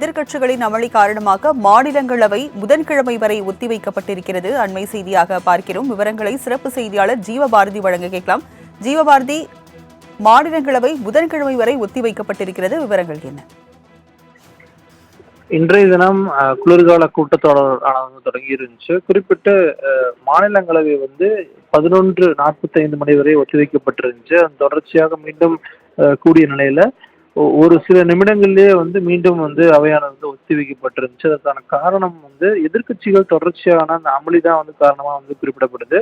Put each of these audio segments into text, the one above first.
எதிர்க்கட்சிகளின் அமளி காரணமாக மாநிலங்களவை புதன்கிழமை வரை ஒத்திவைக்கப்பட்டிருக்கிறது. அண்மை செய்தியாக பார்க்கிறோம். விவரங்களை சிறப்பு செய்தியாளர் ஜீவபாரதி வழங்க கேட்கலாம். ஜீவபாரதி, மாநிலங்களவை புதன்கிழமை வரை ஒத்திவைக்கப்பட்டிருக்கிறது, விவரங்கள் என்ன? இன்றைய தினம் குளிர்கால கூட்டத்தொடர் தொடங்கி இருந்துச்சு. குறிப்பிட்டு மாநிலங்களவை 11:45 மணி வரை ஒத்திவைக்கப்பட்டிருந்துச்சு. அதன் தொடர்ச்சியாக மீண்டும் கூடிய நிலையில ஒரு சில நிமிடங்கள்லயே மீண்டும் அவையானது ஒத்திவைக்கப்பட்டிருந்துச்சு. அதற்கான காரணம் எதிர்க்கட்சிகள் தொடர்ச்சியான அந்த அமளிதான் காரணமா குறிப்பிடப்படுது.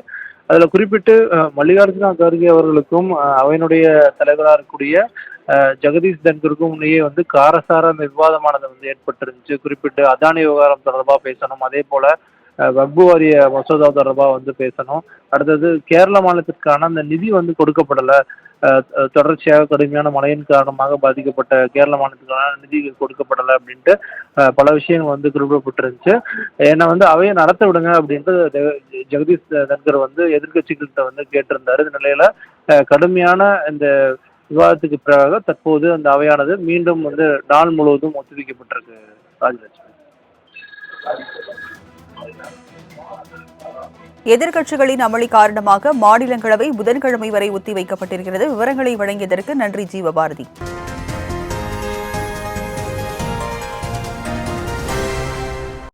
அதுல குறிப்பிட்டு மல்லிகார்ஜுன கார்கே அவர்களுக்கும் அவையினுடைய தலைவராக இருக்கக்கூடிய ஜெகதீஷ் தன்கருக்கும் முன்னையே காரசார அந்த விவாதமானது ஏற்பட்டிருந்துச்சு. குறிப்பிட்டு அதானி விவகாரம் தொடர்பா பேசணும், அதே போல வக்பு வாரிய மசோதா தொடர்பா பேசணும். அடுத்தது கேரள மாநிலத்திற்கான அந்த நிதி கொடுக்கப்படல. தொடர்ச்சியாக கடுமையான மழையின் காரணமாக பாதிக்கப்பட்ட கேரள மாநிலத்துக்கான நிதி கொடுக்கப்படலை அப்படின்ட்டு பல விஷயங்கள் குறிப்பிடப்பட்டிருந்துச்சு. என்னை அவையை நடத்த விடுங்க அப்படின்ட்டு ஜெகதீஷ் தன்கர் எதிர்கட்சிகள்கிட்ட கேட்டிருந்தாரு. இந்த நிலையில கடுமையான இந்த விவாதத்துக்கு பிறகு தற்போது அந்த அவையானது மீண்டும் நாள் முழுவதும் ஒத்திவைக்கப்பட்டிருக்கு. ராஜலட்சுமி, எதிர்க்கட்சிகளின் அமளி காரணமாக மாநிலங்களவை புதன்கிழமை வரை ஒத்திவைக்கப்பட்டிருக்கிறது. விவரங்களை வழங்கியதற்கு நன்றி ஜீவபாரதி.